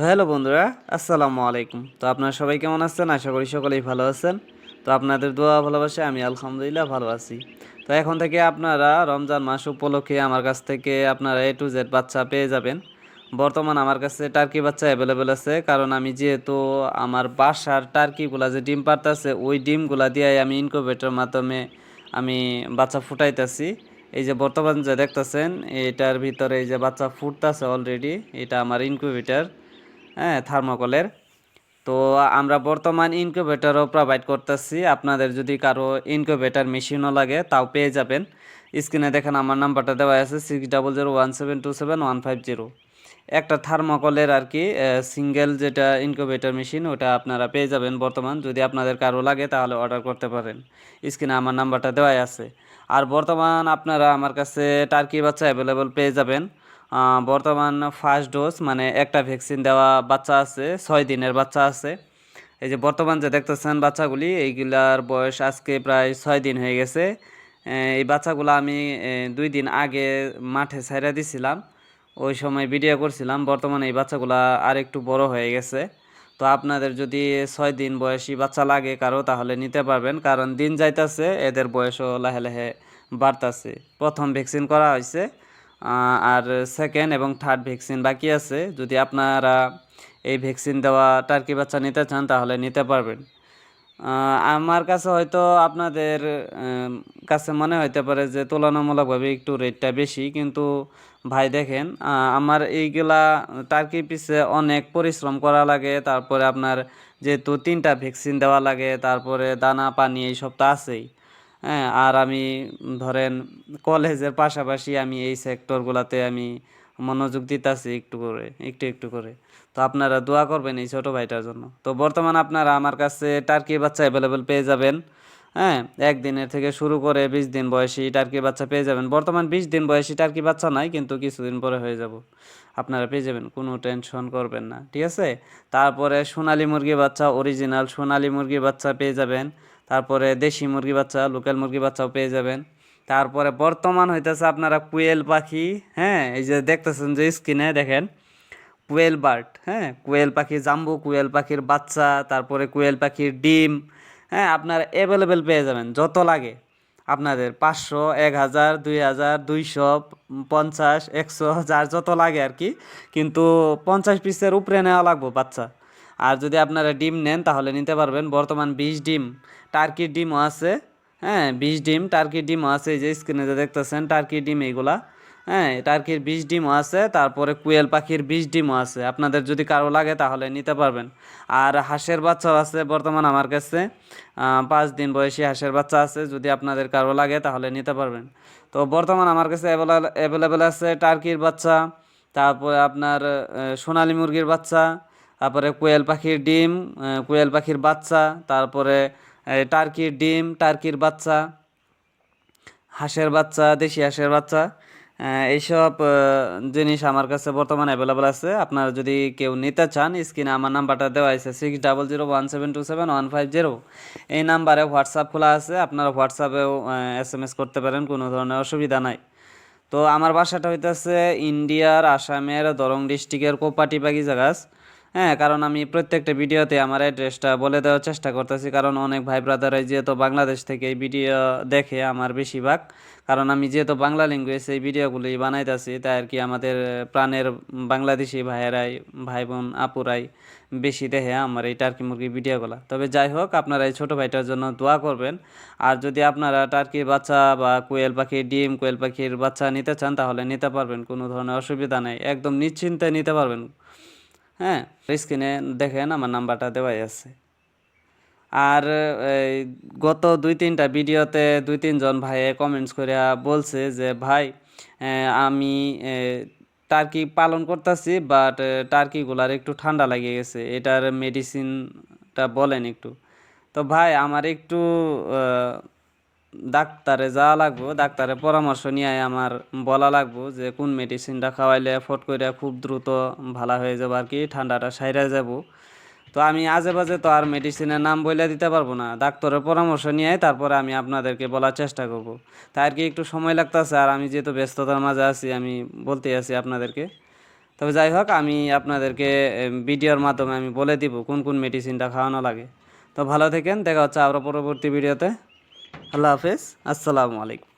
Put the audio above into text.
Hello বন্ধুরা, আসসালামু আলাইকুম। তো আপনারা সবাই কেমন আছেন? আশা করি সকলেই ভালো আছেন। তো আপনাদের দোয়া ভালোবাসায় আমি আলহামদুলিল্লাহ ভালো আছি। তো এখন থেকে আপনারা রমজান মাস উপলক্ষে আমার কাছ থেকে আপনারা A to Z বাচ্চা পেয়ে যাবেন। বর্তমান আমার কাছে টার্কি বাচ্চা অ্যাভেলেবেল আছে, কারণ আমি যেহেতু আমার বাসার টার্কিগুলা যে ডিম পারতাছে ওই ডিমগুলা দিয়ে আমি ইনকিউবেটরের মাধ্যমে আমি বাচ্চা ফুটাইতেছি। এই যে বর্তমান যে দেখতেছেন এটার ভিতরে এই যে বাচ্চা ফুটতাছে অলরেডি, এটা আমার ইনকিউবেটর, হ্যাঁ, থার্মোকলের। তো আমরা বর্তমান ইনকিউবেটরও প্রোভাইড করতেছি। আপনাদের যদি কারো ইনকিউবেটর মেশিনও লাগে তাও পেয়ে যাবেন। স্ক্রিনে দেখেন আমার নাম্বারটা দেওয়া আছে 6001727150। একটা থার্মোকলের আর কি সিঙ্গেল যেটা ইনকিউবেটর মেশিন ওটা আপনারা পেয়ে যাবেন বর্তমান। যদি আপনাদের কারো লাগে তাহলে অর্ডার করতে পারেন। স্ক্রিনে আমার নাম্বারটা দেওয়াই আছে। আর বর্তমান আপনারা আমার কাছে টার্কি বাচ্চা অ্যাভেলেবল পেয়ে যাবেন। বর্তমান ফার্স্ট ডোজ মানে একটা ভ্যাকসিন দেওয়া বাচ্চা আছে, 6 দিনের বাচ্চা আছে। এই যে বর্তমান যে দেখতেছেন বাচ্চাগুলি, এইগুলার বয়স আজকে প্রায় 6 দিন হয়ে গেছে। এই বাচ্চাগুলো আমি 2 দিন আগে মাঠে ছাইড়া দিছিলাম, ওই সময় ভিডিও করছিলাম। বর্তমানে এই বাচ্চাগুলা আর একটু বড় হয়ে গেছে। তো আপনাদের যদি 6 দিন বয়সী বাচ্চা লাগে কারো তাহলে নিতে পারবেন, কারণ দিন যাইতাছে এদের বয়সও লাহে লাহে বাড়তাছে। প্রথম ভ্যাকসিন করা হয়েছে, আর সেকেন্ড এবং থার্ড ভ্যাকসিন বাকি আছে। যদি আপনারা এই ভ্যাকসিন দেওয়া টার্কি বাচ্চা নিতে চান তাহলে নিতে পারবেন। আমার কাছে হয়তো আপনাদের কাছে মনে হইতে পারে যে তুলনামূলকভাবে একটু রেটটা বেশি, কিন্তু ভাই দেখেন, আমার এইগুলা টার্কি পিছে অনেক পরিশ্রম করা লাগে। তারপরে আপনার যেহেতু 3টা ভ্যাকসিন দেওয়া লাগে, তারপরে দানা পানি এইসব তো আছেই। হ্যাঁ, আর আমি ধরেন কলেজের পাশাপাশি আমি এই সেক্টরগুলোতে আমি মনোযোগ দিতেছি একটু করে, একটু একটু করে। তো আপনারা দোয়া করবেন এই ছোট ভাইটার জন্য। তো বর্তমান আপনারা আমার কাছে টার্কি বাচ্চা অ্যাভেলেবেল পেয়ে যাবেন। হ্যাঁ, 1 দিনের থেকে শুরু করে 20 দিন বয়সী টার্কি বাচ্চা পেয়ে যাবেন। বর্তমান 20 দিন বয়সী টার্কি বাচ্চা নাই, কিন্তু কিছুদিন পরে হয়ে যাব। আপনারা পেয়ে যাবেন, কোনো টেনশন করবেন না, ঠিক আছে। তারপরে সোনালী মুরগি বাচ্চা, অরিজিনাল সোনালী মুরগি বাচ্চা পেয়ে যাবেন। তারপরে দেশি মুরগি বাচ্চা, লোকাল মুরগি বাচ্চাও পেয়ে যাবেন। তারপরে বর্তমান হইতেছে আপনারা কুয়েল পাখি, হ্যাঁ, এই যে দেখতেছেন যে স্ক্রিনে দেখেন, কোয়েল বার্ড, হ্যাঁ, কোয়েল পাখি, জাম্বু কোয়েল পাখির বাচ্চা, তারপরে কোয়েল পাখির ডিম, হ্যাঁ, আপনার অ্যাভেলেবেল পেয়ে যাবেন যত লাগে আপনাদের। 500, 1000, 2000, 200, 50, 100, যার যত লাগে আর কি। কিন্তু 50 পিসের উপরে নেওয়া লাগবে বাচ্চা। আর যদি আপনারা ডিম নেন তাহলে নিতে পারবেন। বর্তমান 20 ডিম টার্কির ডিমও আছে। হ্যাঁ, 20 ডিম টার্কির ডিমও আছে, এই যে স্ক্রিনে যে দেখতেছেন টার্কির ডিম এইগুলা। হ্যাঁ, টার্কির 20 ডিমও আছে, তারপরে কুয়েল পাখির 20 ডিমও আছে। আপনাদের যদি কারো লাগে তাহলে নিতে পারবেন। আর হাঁসের বাচ্চাও আছে বর্তমান আমার কাছে, 5 দিন বয়সী হাঁসের বাচ্চা আছে। যদি আপনাদের কারো লাগে তাহলে নিতে পারবেন। তো বর্তমান আমার কাছে অ্যাভেলেবেল আছে টার্কির বাচ্চা, তারপরে আপনার সোনালী মুরগির বাচ্চা, তারপরে কোয়েল পাখির ডিম, কোয়েল পাখির বাচ্চা, তারপরে টার্কির ডিম, টার্কির বাচ্চা, হাঁসের বাচ্চা, দেশি হাঁসের বাচ্চা, এইসব জিনিস আমার কাছে বর্তমানে অ্যাভেলেবল আছে। আপনারা যদি কেউ নিতে চান, স্ক্রিনে আমার নাম্বারটা দেওয়া আছে 6001727150। এই নাম্বারে হোয়াটসঅ্যাপ খোলা আছে, আপনারা হোয়াটসঅ্যাপেও SMS করতে পারেন, কোনো ধরনের অসুবিধা নাই। তো আমার বাসাটা হইতেছে ইন্ডিয়ার আসামের দরং ডিস্ট্রিক্টের কোপাটি বাগিচা গাছ। হ্যাঁ, কারণ আমি প্রত্যেকটা ভিডিওতে আমার অ্যাড্রেসটা বলে দেওয়ার চেষ্টা করতেছি, কারণ অনেক ভাই ব্রাদারাই যেহেতু বাংলাদেশ থেকে এই ভিডিও দেখে আমার বেশিরভাগ, কারণ আমি যেহেতু বাংলা ল্যাঙ্গুয়েজ এই ভিডিওগুলি বানাইতেছি, তাই আর কি আমাদের প্রাণের বাংলাদেশি ভাইয়েরাই, ভাই বোন আপুরাই বেশি দেখে আমার এই টার্কি মুরগির ভিডিওগুলো। তবে যাই হোক, আপনারা এই ছোটো ভাইটার জন্য দোয়া করবেন। আর যদি আপনারা টার্কির বাচ্চা বা কোয়েল পাখির ডিম, কোয়েল পাখির বাচ্চা নিতে চান তাহলে নিতে পারবেন, কোনো ধরনের অসুবিধা নেই, একদম নিশ্চিন্তে নিতে পারবেন। হ্যাঁ, স্ক্রিনে দেখেন আমার নাম্বারটা দেওয়াই আছে। আর এই গত 2-3টা ভিডিওতে 2-3 জন ভাইয়ে কমেন্টস করে বলছে যে ভাই, আমি টার্কি পালন করতেছি, বাট টার্কিগুলার একটু ঠান্ডা লেগে গেছে, এটার মেডিসিনটা বলেন একটু। তো ভাই আমার একটু ডাক্তারে যাওয়া লাগবো, ডাক্তারের পরামর্শ নিয়ে আমার বলা লাগবো যে কোন মেডিসিনটা খাওয়াইলে ফট করে খুব দ্রুত ভালো হয়ে যাবো আর কি, ঠান্ডাটা সাইরা যাব। তো আমি আজে বাজে তো আর মেডিসিনের নাম বলে দিতে পারবো না, ডাক্তারের পরামর্শ নিয়ে তারপরে আমি আপনাদেরকে বলার চেষ্টা করব। তাই আর কি একটু সময় লাগতেছে, আর আমি যেহেতু ব্যস্ততার মাঝে আছি আমি বলতে আছি আপনাদেরকে। তবে যাই হোক, আমি আপনাদেরকে ভিডিওর মাধ্যমে আমি বলে দিব কোন কোন মেডিসিনটা খাওয়ানো লাগে। তো ভালো থাকেন, দেখা হচ্ছে আবার পরবর্তী ভিডিওতে। আল্লাহ হাফেজ, আসসালামু আলাইকুম।